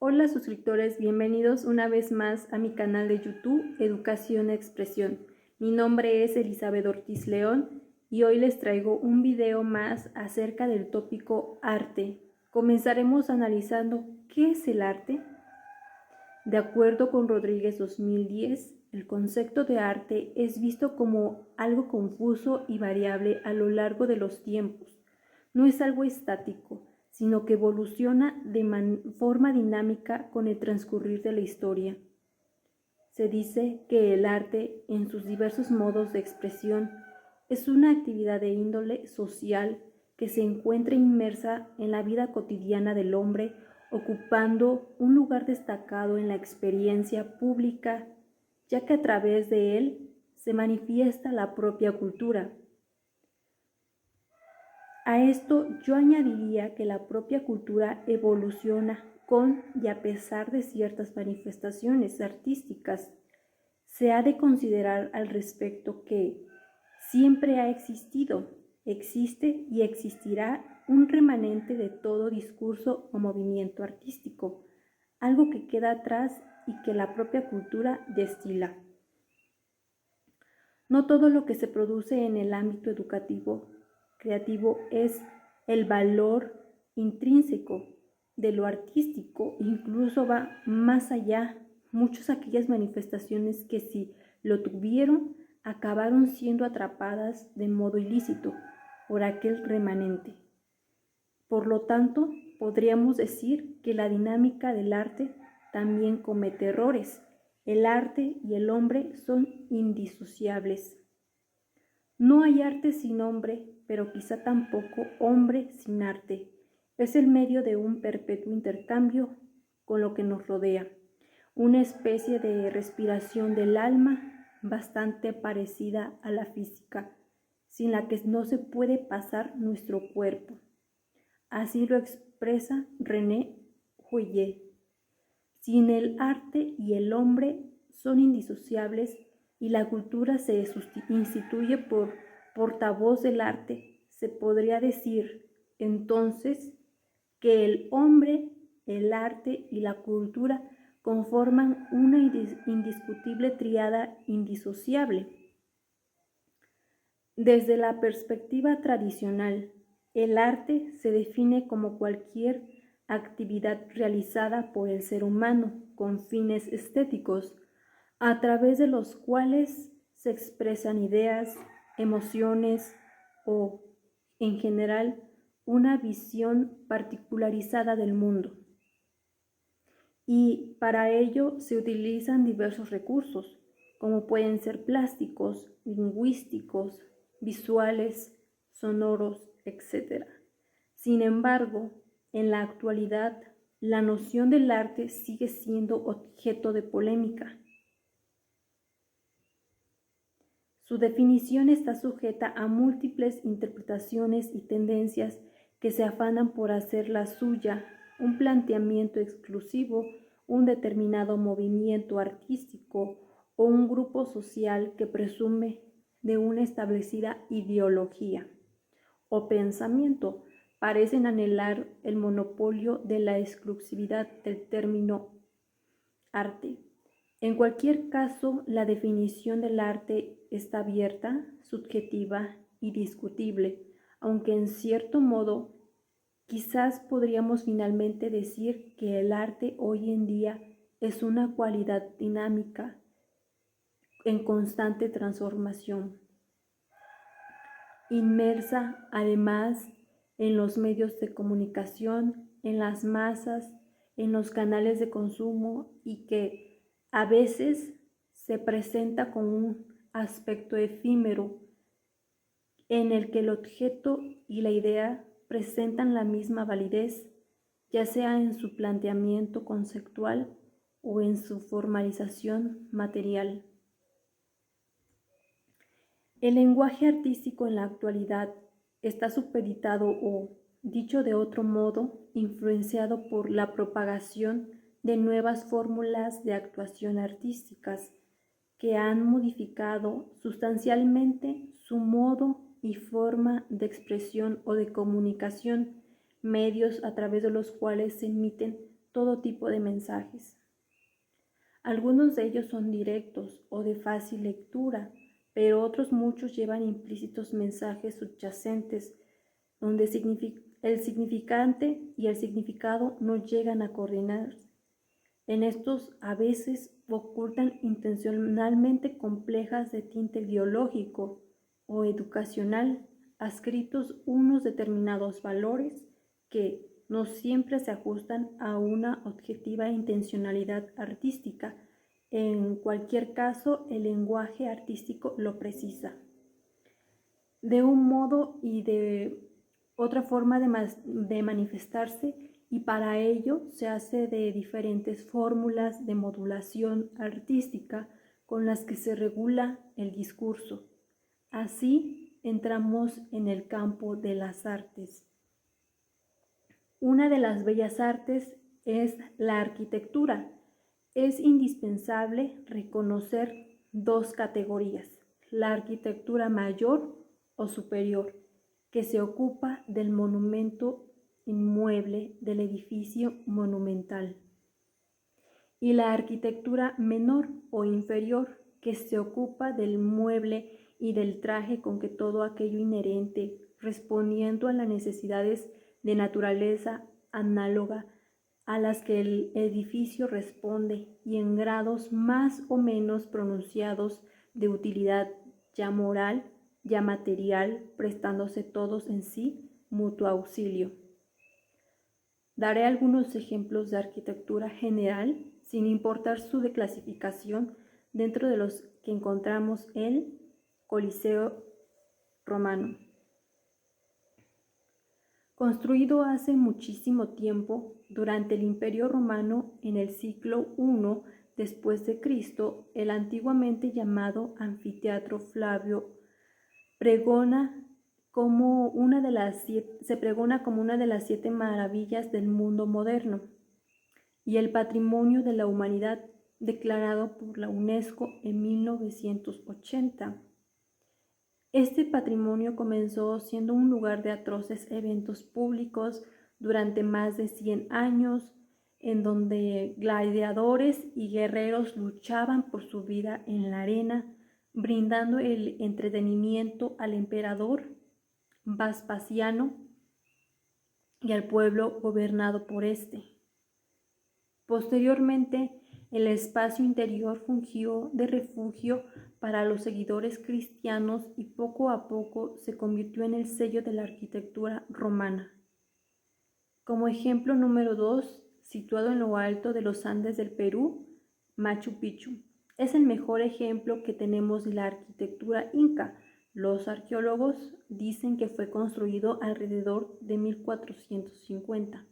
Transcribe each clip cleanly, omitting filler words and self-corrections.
Hola suscriptores, bienvenidos una vez más a mi canal de YouTube Educación e Expresión. Mi nombre es Elizabeth Ortiz León y hoy les traigo un video más acerca del tópico arte. Comenzaremos analizando ¿qué es el arte? De acuerdo con Rodríguez 2010, el concepto de arte es visto como algo confuso y variable a lo largo de los tiempos. No es algo estático, sino que evoluciona de forma dinámica con el transcurrir de la historia. Se dice que el arte, en sus diversos modos de expresión, es una actividad de índole social que se encuentra inmersa en la vida cotidiana del hombre, ocupando un lugar destacado en la experiencia pública, ya que a través de él se manifiesta la propia cultura. A esto yo añadiría que la propia cultura evoluciona con y a pesar de ciertas manifestaciones artísticas. Se ha de considerar al respecto que siempre ha existido, existe y existirá un remanente de todo discurso o movimiento artístico, algo que queda atrás y que la propia cultura destila. No todo lo que se produce en el ámbito educativo creativo es el valor intrínseco de lo artístico, incluso va más allá. Muchas aquellas manifestaciones que si lo tuvieron acabaron siendo atrapadas de modo ilícito por aquel remanente. Por lo tanto, podríamos decir que la dinámica del arte también comete errores. El arte y el hombre son indisociables. No hay arte sin hombre, pero quizá tampoco hombre sin arte. Es el medio de un perpetuo intercambio con lo que nos rodea, una especie de respiración del alma bastante parecida a la física, sin la que no se puede pasar nuestro cuerpo. Así lo expresa René Huillet. Sin el arte y el hombre son indisociables y la cultura se instituye por portavoz del arte. Se podría decir, entonces, que el hombre, el arte y la cultura conforman una indiscutible tríada indisociable. Desde la perspectiva tradicional, el arte se define como cualquier actividad realizada por el ser humano con fines estéticos, a través de los cuales se expresan ideas, emociones o, en general, una visión particularizada del mundo. Y para ello se utilizan diversos recursos, como pueden ser plásticos, lingüísticos, visuales, sonoros, etc. Sin embargo, en la actualidad, la noción del arte sigue siendo objeto de polémica. Su definición está sujeta a múltiples interpretaciones y tendencias que se afanan por hacer la suya un planteamiento exclusivo, un determinado movimiento artístico o un grupo social que presume de una establecida ideología o pensamiento. Parecen anhelar el monopolio de la exclusividad del término arte. En cualquier caso, la definición del arte está abierta, subjetiva y discutible, aunque en cierto modo quizás podríamos finalmente decir que el arte hoy en día es una cualidad dinámica en constante transformación, inmersa además en los medios de comunicación, en las masas, en los canales de consumo y que a veces se presenta con un aspecto efímero en el que el objeto y la idea presentan la misma validez, ya sea en su planteamiento conceptual o en su formalización material. El lenguaje artístico en la actualidad está supeditado o, dicho de otro modo, influenciado por la propagación de nuevas fórmulas de actuación artísticas que han modificado sustancialmente su modo y forma de expresión o de comunicación, medios a través de los cuales se emiten todo tipo de mensajes. Algunos de ellos son directos o de fácil lectura, pero otros muchos llevan implícitos mensajes subyacentes, donde el significante y el significado no llegan a coordinarse. En estos a veces ocultan intencionalmente complejas de tinte ideológico o educacional, adscritos unos determinados valores que no siempre se ajustan a una objetiva intencionalidad artística. En cualquier caso, el lenguaje artístico lo precisa. De un modo y de otra forma de manifestarse, y para ello se hace de diferentes fórmulas de modulación artística con las que se regula el discurso. Así entramos en el campo de las artes. Una de las bellas artes es la arquitectura. Es indispensable reconocer dos categorías: la arquitectura mayor o superior, que se ocupa del monumento inmueble del edificio monumental, y la arquitectura menor o inferior, que se ocupa del mueble y del traje con que todo aquello inherente, respondiendo a las necesidades de naturaleza análoga a las que el edificio responde, y en grados más o menos pronunciados de utilidad ya moral, ya material, prestándose todos en sí mutuo auxilio. Daré algunos ejemplos de arquitectura general, sin importar su declasificación, dentro de los que encontramos el Coliseo romano. Construido hace muchísimo tiempo, durante el Imperio Romano, en el siglo I después de Cristo, el antiguamente llamado Anfiteatro Flavio se pregona como una de las 7 maravillas del mundo moderno y el patrimonio de la humanidad, declarado por la UNESCO en 1980. Este patrimonio comenzó siendo un lugar de atroces eventos públicos durante más de 100 años, en donde gladiadores y guerreros luchaban por su vida en la arena, brindando el entretenimiento al emperador Vespasiano y al pueblo gobernado por este. Posteriormente, el espacio interior fungió de refugio para los seguidores cristianos y poco a poco se convirtió en el sello de la arquitectura romana. Como ejemplo número 2, situado en lo alto de los Andes del Perú, Machu Picchu. Es el mejor ejemplo que tenemos de la arquitectura inca. Los arqueólogos dicen que fue construido alrededor de 1450.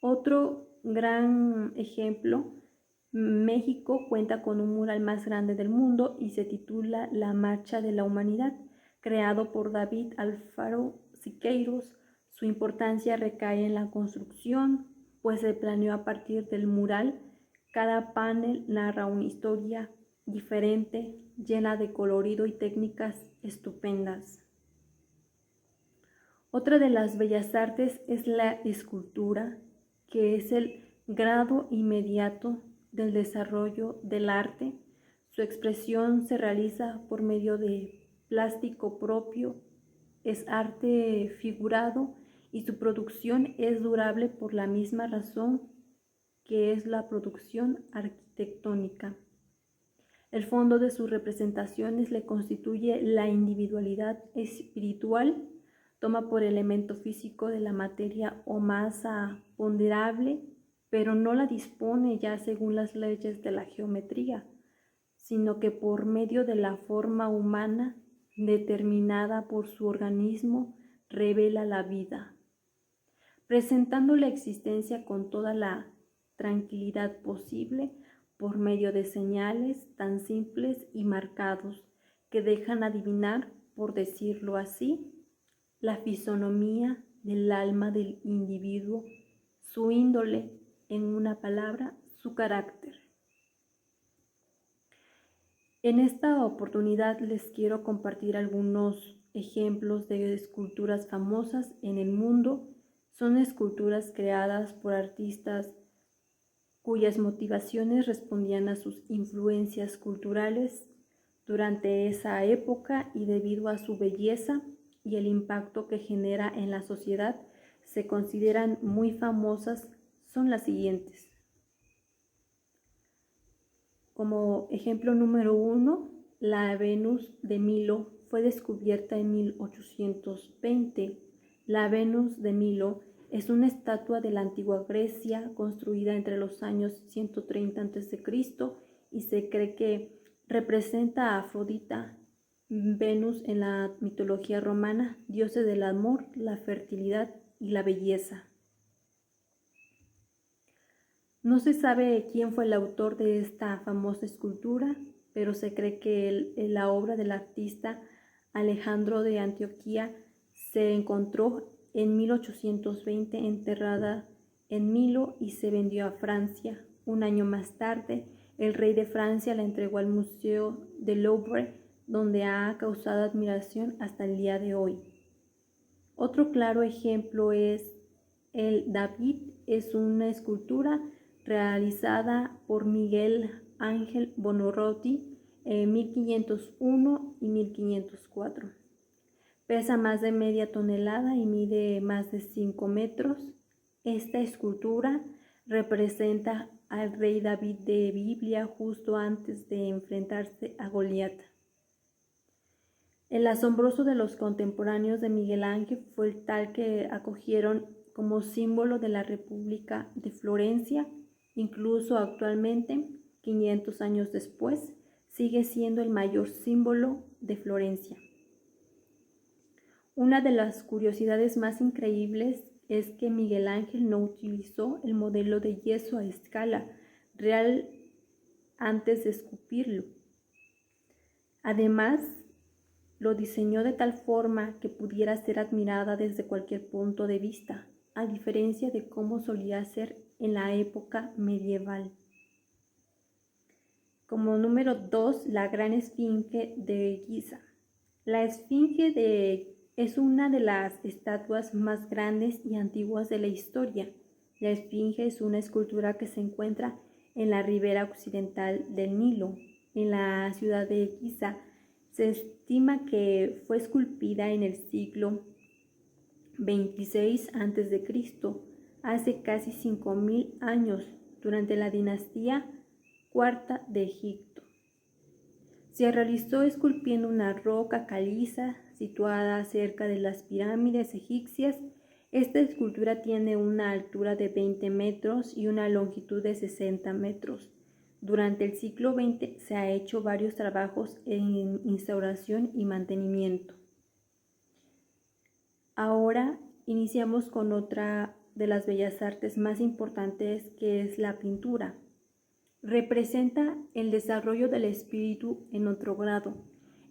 Otro gran ejemplo, México cuenta con un mural más grande del mundo y se titula La Marcha de la Humanidad, creado por David Alfaro Siqueiros. Su importancia recae en la construcción, pues se planeó a partir del mural. Cada panel narra una historia diferente, llena de colorido y técnicas estupendas. Otra de las bellas artes es la escultura, que es el grado inmediato del desarrollo del arte. Su expresión se realiza por medio de plástico propio, es arte figurado y su producción es durable por la misma razón que es la producción arquitectónica. El fondo de sus representaciones le constituye la individualidad espiritual, toma por elemento físico de la materia o masa ponderable, pero no la dispone ya según las leyes de la geometría, sino que por medio de la forma humana determinada por su organismo revela la vida, presentando la existencia con toda la tranquilidad posible por medio de señales tan simples y marcados que dejan adivinar, por decirlo así, la fisonomía del alma del individuo, su índole, en una palabra, su carácter. En esta oportunidad les quiero compartir algunos ejemplos de esculturas famosas en el mundo. Son esculturas creadas por artistas cuyas motivaciones respondían a sus influencias culturales durante esa época y debido a su belleza y el impacto que genera en la sociedad, se consideran muy famosas. Son las siguientes. Como ejemplo número 1, la Venus de Milo fue descubierta en 1820. La Venus de Milo es una estatua de la antigua Grecia construida entre los años 130 a.C. y se cree que representa a Afrodita, Venus en la mitología romana, diosa del amor, la fertilidad y la belleza. No se sabe quién fue el autor de esta famosa escultura, pero se cree que la obra del artista Alejandro de Antioquía se encontró en 1820 enterrada en Milo y se vendió a Francia. Un año más tarde, el rey de Francia la entregó al Museo del Louvre, donde ha causado admiración hasta el día de hoy. Otro claro ejemplo es el David, es una escultura realizada por Miguel Ángel Buonarroti en 1501 y 1504. Pesa más de media tonelada y mide más de 5 metros. Esta escultura representa al rey David de Biblia justo antes de enfrentarse a Goliat. El asombroso de los contemporáneos de Miguel Ángel fue el tal que acogieron como símbolo de la República de Florencia. Incluso actualmente, 500 años después, sigue siendo el mayor símbolo de Florencia. Una de las curiosidades más increíbles es que Miguel Ángel no utilizó el modelo de yeso a escala real antes de esculpirlo. Además, lo diseñó de tal forma que pudiera ser admirada desde cualquier punto de vista, a diferencia de cómo solía ser en la época medieval. Como número 2, la Gran Esfinge de Giza. La Esfinge es una de las estatuas más grandes y antiguas de la historia. La Esfinge es una escultura que se encuentra en la ribera occidental del Nilo, en la ciudad de Giza. Se estima que fue esculpida en el siglo 26 a.C., hace casi 5.000 años, durante la dinastía IV de Egipto. Se realizó esculpiendo una roca caliza situada cerca de las pirámides egipcias. Esta escultura tiene una altura de 20 metros y una longitud de 60 metros. Durante el siglo XX se han hecho varios trabajos en instauración y mantenimiento. Ahora iniciamos con otra de las bellas artes más importantes, que es la pintura. Representa el desarrollo del espíritu en otro grado.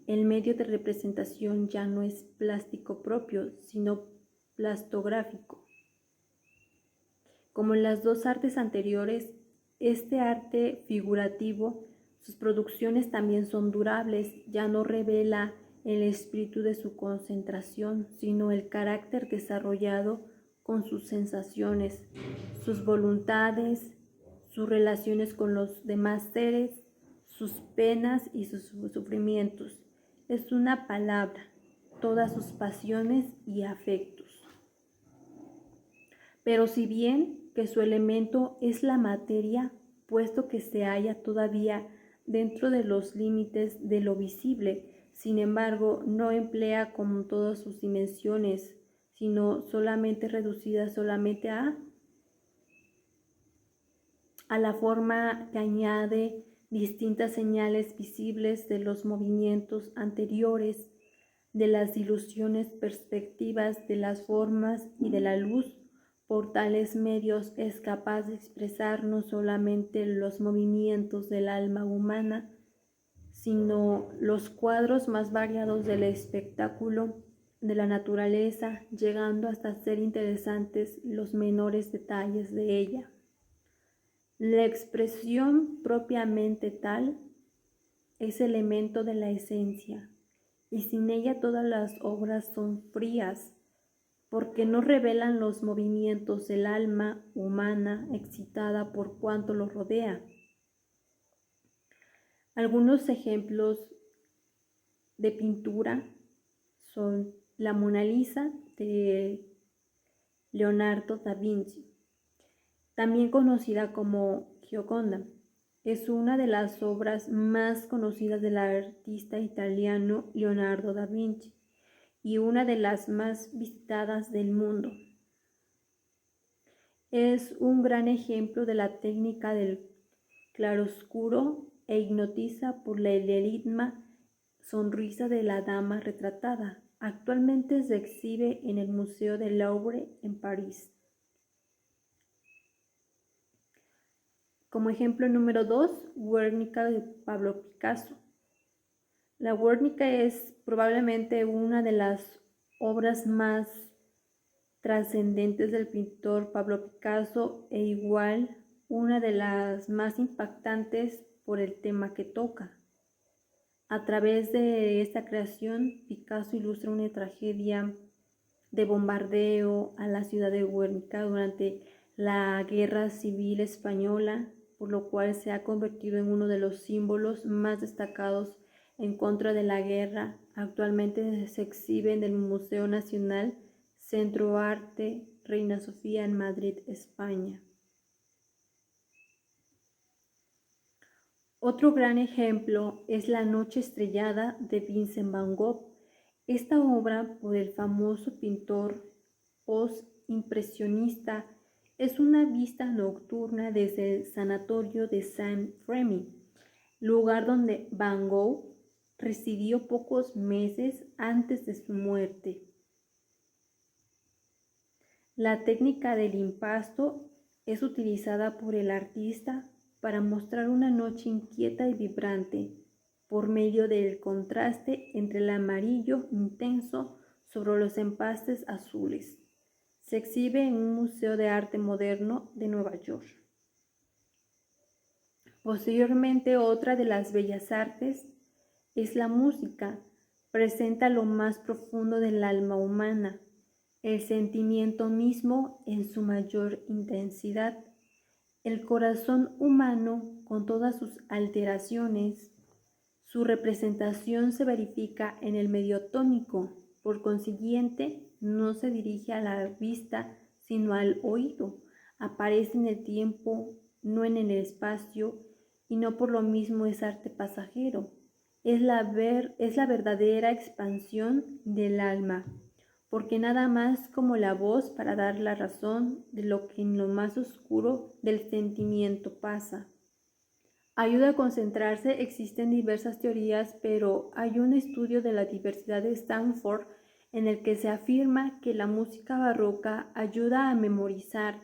El medio de representación ya no es plástico propio, sino plastográfico. Como en las dos artes anteriores, este arte figurativo, sus producciones también son durables, ya no revela el espíritu de su concentración, sino el carácter desarrollado con sus sensaciones, sus voluntades, sus relaciones con los demás seres, sus penas y sus sufrimientos. Es una palabra, todas sus pasiones y afectos. Pero si bien que su elemento es la materia, puesto que se halla todavía dentro de los límites de lo visible, sin embargo, no emplea como todas sus dimensiones, sino solamente reducidas solamente a la forma que añade distintas señales visibles de los movimientos anteriores, de las ilusiones perspectivas, de las formas y de la luz. Por tales medios es capaz de expresar no solamente los movimientos del alma humana, sino los cuadros más variados del espectáculo de la naturaleza, llegando hasta ser interesantes los menores detalles de ella. La expresión propiamente tal es elemento de la esencia, y sin ella todas las obras son frías, porque no revelan los movimientos del alma humana excitada por cuanto lo rodea. Algunos ejemplos de pintura son la Mona Lisa de Leonardo da Vinci, también conocida como Gioconda. Es una de las obras más conocidas del artista italiano Leonardo da Vinci y una de las más visitadas del mundo. Es un gran ejemplo de la técnica del claroscuro e hipnotiza por la enigma sonrisa de la dama retratada. Actualmente se exhibe en el Museo del Louvre en París. Como ejemplo número 2, Guernica de Pablo Picasso. La Guernica es probablemente una de las obras más trascendentes del pintor Pablo Picasso e igual una de las más impactantes por el tema que toca. A través de esta creación, Picasso ilustra una tragedia de bombardeo a la ciudad de Guernica durante la Guerra Civil Española, por lo cual se ha convertido en uno de los símbolos más destacados en contra de la guerra. Actualmente se exhibe en el Museo Nacional Centro Arte Reina Sofía en Madrid, España. Otro gran ejemplo es La Noche Estrellada de Vincent van Gogh. Esta obra por el famoso pintor post-impresionista es una vista nocturna desde el sanatorio de Saint-Rémy, lugar donde Van Gogh residió pocos meses antes de su muerte. La técnica del impasto es utilizada por el artista para mostrar una noche inquieta y vibrante por medio del contraste entre el amarillo intenso sobre los empastes azules. Se exhibe en un museo de arte moderno de Nueva York. Posteriormente, otra de las bellas artes es la música. Presenta lo más profundo del alma humana, el sentimiento mismo en su mayor intensidad. El corazón humano, con todas sus alteraciones, su representación se verifica en el medio tónico. Por consiguiente, no se dirige a la vista, sino al oído. Aparece en el tiempo, no en el espacio, y no por lo mismo es arte pasajero. Es la verdadera expansión del alma, porque nada más como la voz para dar la razón de lo que en lo más oscuro del sentimiento pasa. Ayuda a concentrarse. Existen diversas teorías, pero hay un estudio de la Universidad de Stanford en el que se afirma que la música barroca ayuda a memorizar.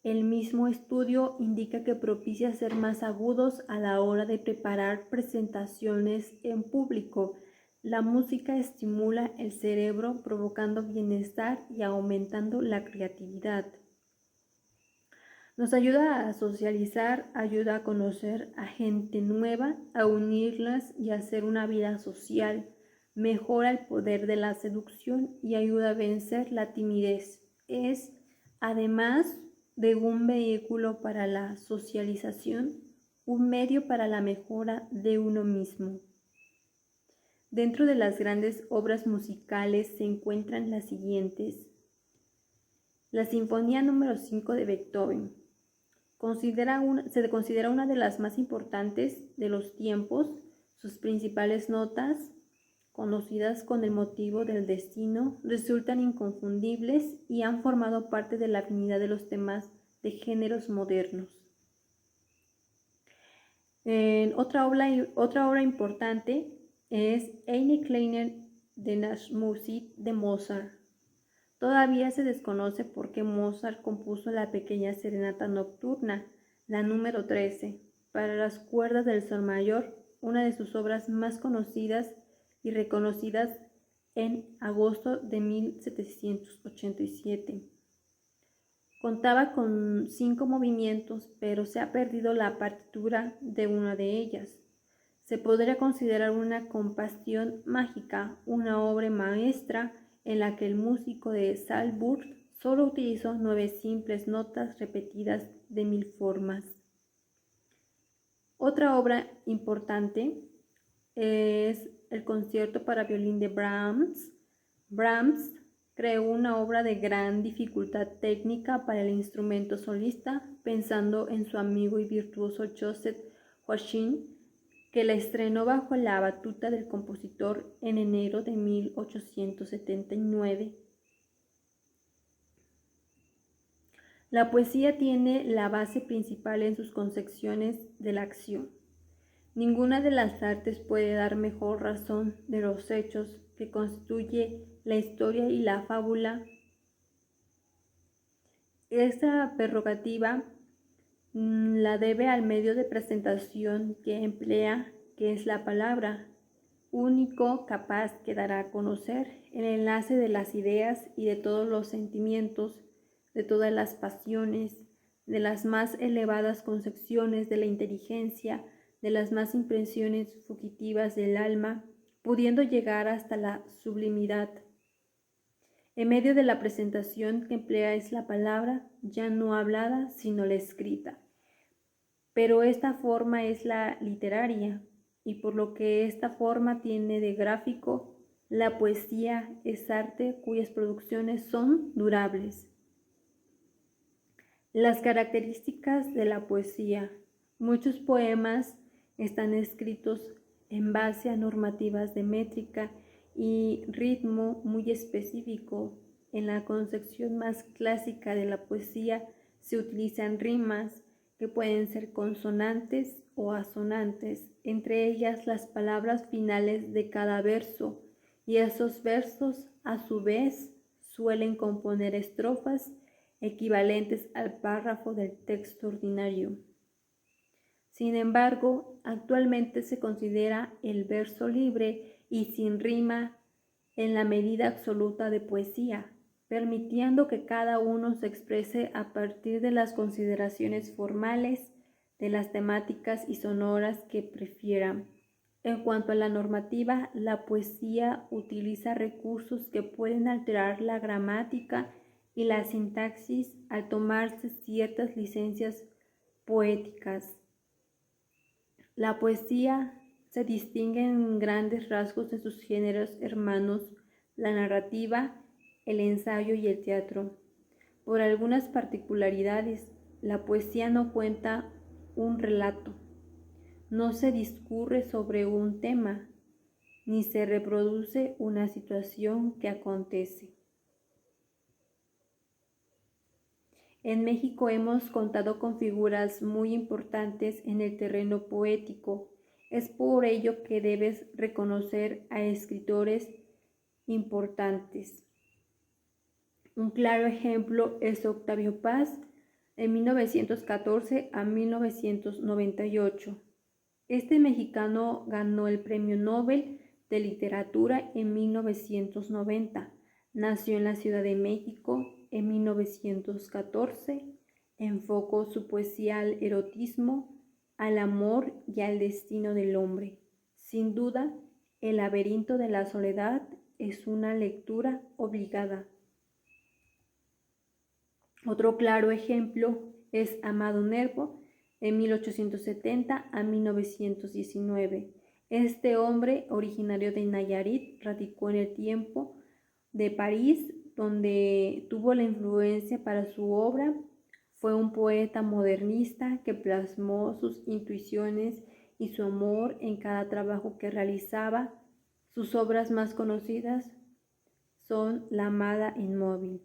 El mismo estudio indica que propicia ser más agudos a la hora de preparar presentaciones en público. La música estimula el cerebro, provocando bienestar y aumentando la creatividad. Nos ayuda a socializar, ayuda a conocer a gente nueva, a unirlas y a hacer una vida social. Mejora el poder de la seducción y ayuda a vencer la timidez. Es, además de un vehículo para la socialización, un medio para la mejora de uno mismo. Dentro de las grandes obras musicales se encuentran las siguientes. La Sinfonía número 5 de Beethoven. Se considera una de las más importantes de los tiempos. Sus principales notas, conocidas con el motivo del destino, resultan inconfundibles y han formado parte de la afinidad de los temas de géneros modernos. Otra obra importante es Eine kleine Nachtmusik de Mozart. Todavía se desconoce por qué Mozart compuso la pequeña serenata nocturna, la número 13, para las cuerdas del sol mayor, una de sus obras más conocidas y reconocidas en agosto de 1787. Contaba con 5 movimientos, pero se ha perdido la partitura de una de ellas. Se podría considerar una compasión mágica, una obra maestra en la que el músico de Salzburg solo utilizó 9 simples notas repetidas de 1000 formas. Otra obra importante es el concierto para violín de Brahms. Brahms creó una obra de gran dificultad técnica para el instrumento solista, pensando en su amigo y virtuoso Joseph Joachim, que la estrenó bajo la batuta del compositor en enero de 1879. La poesía tiene la base principal en sus concepciones de la acción. Ninguna de las artes puede dar mejor razón de los hechos que constituye la historia y la fábula. Esta prerrogativa la debe al medio de presentación que emplea, que es la palabra, único capaz que dará a conocer el enlace de las ideas y de todos los sentimientos, de todas las pasiones, de las más elevadas concepciones de la inteligencia, de las más impresiones fugitivas del alma, pudiendo llegar hasta la sublimidad. En medio de la presentación que emplea es la palabra, ya no hablada, sino la escrita. Pero esta forma es la literaria, y por lo que esta forma tiene de gráfico, la poesía es arte cuyas producciones son durables. Las características de la poesía. Muchos poemas están escritos en base a normativas de métrica y ritmo muy específico. En la concepción más clásica de la poesía se utilizan rimas que pueden ser consonantes o asonantes, entre ellas las palabras finales de cada verso, y esos versos a su vez suelen componer estrofas equivalentes al párrafo del texto ordinario. Sin embargo, actualmente se considera el verso libre y sin rima en la medida absoluta de poesía, permitiendo que cada uno se exprese a partir de las consideraciones formales, de las temáticas y sonoras que prefiera. En cuanto a la normativa, la poesía utiliza recursos que pueden alterar la gramática y la sintaxis al tomarse ciertas licencias poéticas. La poesía se distingue en grandes rasgos de sus géneros hermanos, la narrativa, el ensayo y el teatro. Por algunas particularidades, la poesía no cuenta un relato, no se discurre sobre un tema, ni se reproduce una situación que acontece. En México hemos contado con figuras muy importantes en el terreno poético. Es por ello que debes reconocer a escritores importantes. Un claro ejemplo es Octavio Paz, en 1914 a 1998. Este mexicano ganó el Premio Nobel de Literatura en 1990. Nació en la Ciudad de México en 1914. Enfocó su poesía al erotismo, al amor y al destino del hombre. Sin duda, El laberinto de la soledad es una lectura obligada. Otro claro ejemplo es Amado Nervo, en 1870 a 1919. Este hombre, originario de Nayarit, radicó en el tiempo de París, donde tuvo la influencia para su obra. Fue un poeta modernista que plasmó sus intuiciones y su amor en cada trabajo que realizaba. Sus obras más conocidas son La amada inmóvil.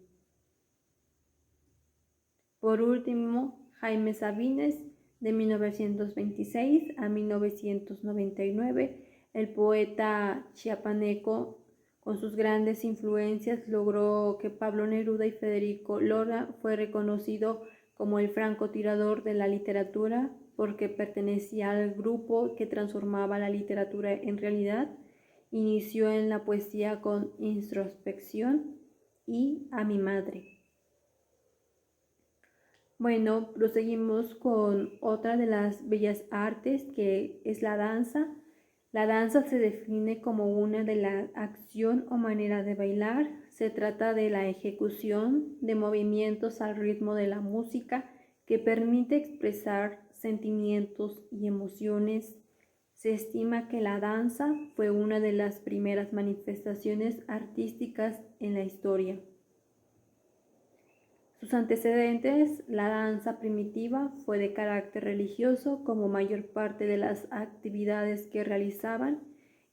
Por último, Jaime Sabines, de 1926 a 1999, el poeta chiapaneco, con sus grandes influencias, logró que Pablo Neruda y Federico Lorca fue reconocido como el francotirador de la literatura porque pertenecía al grupo que transformaba la literatura en realidad. Inició en la poesía con Introspección y A mi madre. Bueno, proseguimos con otra de las bellas artes que es la danza. La danza se define como una de la acción o manera de bailar. Se trata de la ejecución de movimientos al ritmo de la música que permite expresar sentimientos y emociones. Se estima que la danza fue una de las primeras manifestaciones artísticas en la historia. Sus antecedentes, la danza primitiva, fue de carácter religioso como mayor parte de las actividades que realizaban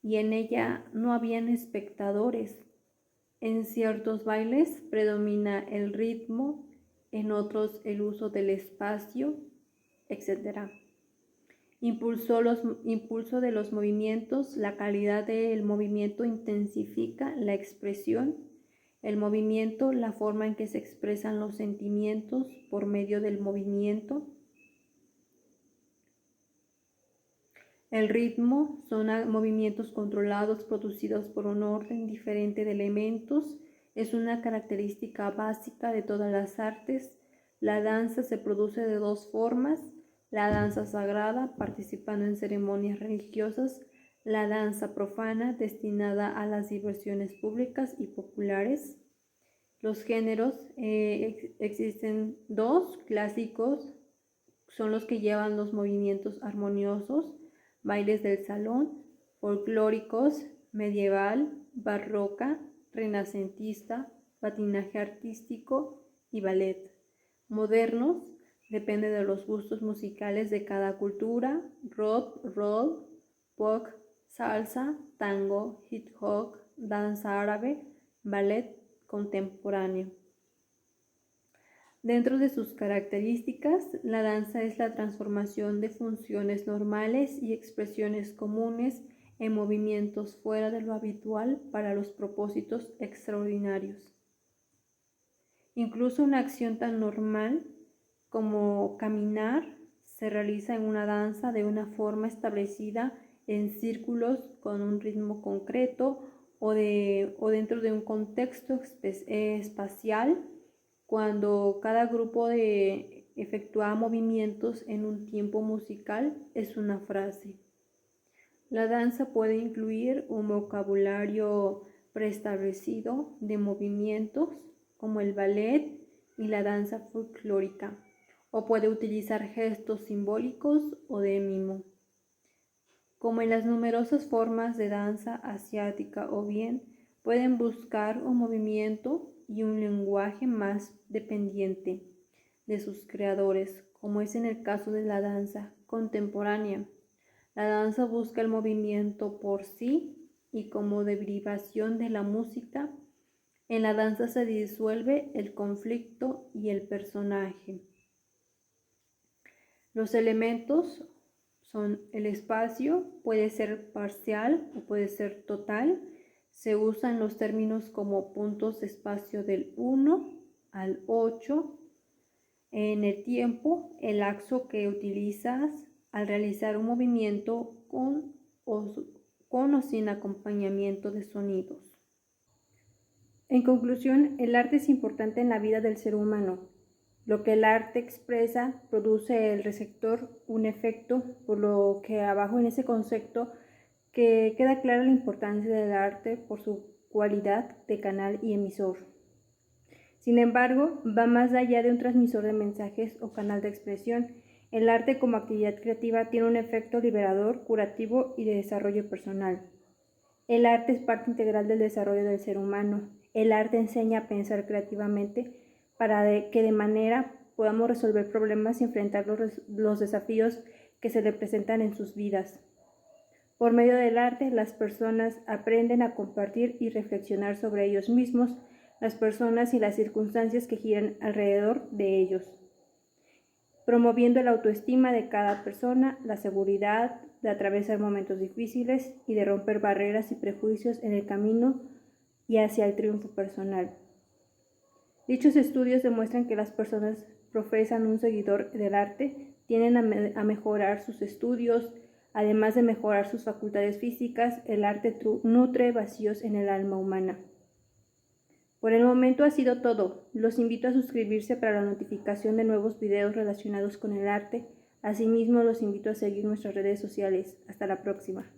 y en ella no habían espectadores. En ciertos bailes predomina el ritmo, en otros el uso del espacio, etc. Impulso de los movimientos, la calidad del movimiento intensifica la expresión. El movimiento, la forma en que se expresan los sentimientos por medio del movimiento. El ritmo son movimientos controlados producidos por un orden diferente de elementos. Es una característica básica de todas las artes. La danza se produce de dos formas: la danza sagrada, participando en ceremonias religiosas; la danza profana, destinada a las diversiones públicas y populares. Los géneros, existen dos clásicos, son los que llevan los movimientos armoniosos: bailes del salón; folclóricos, medieval, barroca, renacentista, patinaje artístico y ballet. Modernos, depende de los gustos musicales de cada cultura: rock, roll, pop, salsa, tango, hip hop, danza árabe, ballet contemporáneo. Dentro de sus características, la danza es la transformación de funciones normales y expresiones comunes en movimientos fuera de lo habitual para los propósitos extraordinarios. Incluso una acción tan normal como caminar se realiza en una danza de una forma establecida, en círculos con un ritmo concreto o dentro de un contexto espacial, cuando cada grupo efectúa movimientos en un tiempo musical. Es una frase. La danza puede incluir un vocabulario preestablecido de movimientos, como el ballet y la danza folclórica, o puede utilizar gestos simbólicos o de mimo, como en las numerosas formas de danza asiática, o bien pueden buscar un movimiento y un lenguaje más dependiente de sus creadores, como es en el caso de la danza contemporánea. La danza busca el movimiento por sí y como derivación de la música. En la danza se disuelve el conflicto y el personaje. Los elementos son el espacio, puede ser parcial o puede ser total. Se usan los términos como puntos de espacio del 1 al 8. En el tiempo, el lapso que utilizas al realizar un movimiento con o sin acompañamiento de sonidos. En conclusión, el arte es importante en la vida del ser humano. Lo que el arte expresa produce el receptor un efecto, por lo que abajo en ese concepto que queda clara la importancia del arte por su cualidad de canal y emisor. Sin embargo, va más allá de un transmisor de mensajes o canal de expresión. El arte como actividad creativa tiene un efecto liberador, curativo y de desarrollo personal. El arte es parte integral del desarrollo del ser humano. El arte enseña a pensar creativamente para que de manera podamos resolver problemas y enfrentar los desafíos que se le presentan en sus vidas. Por medio del arte, las personas aprenden a compartir y reflexionar sobre ellos mismos, las personas y las circunstancias que giran alrededor de ellos, promoviendo la autoestima de cada persona, la seguridad de atravesar momentos difíciles y de romper barreras y prejuicios en el camino y hacia el triunfo personal. Dichos estudios demuestran que las personas profesan un seguidor del arte tienden a mejorar sus estudios. Además de mejorar sus facultades físicas, el arte nutre vacíos en el alma humana. Por el momento ha sido todo. Los invito a suscribirse para la notificación de nuevos videos relacionados con el arte. Asimismo, los invito a seguir nuestras redes sociales. Hasta la próxima.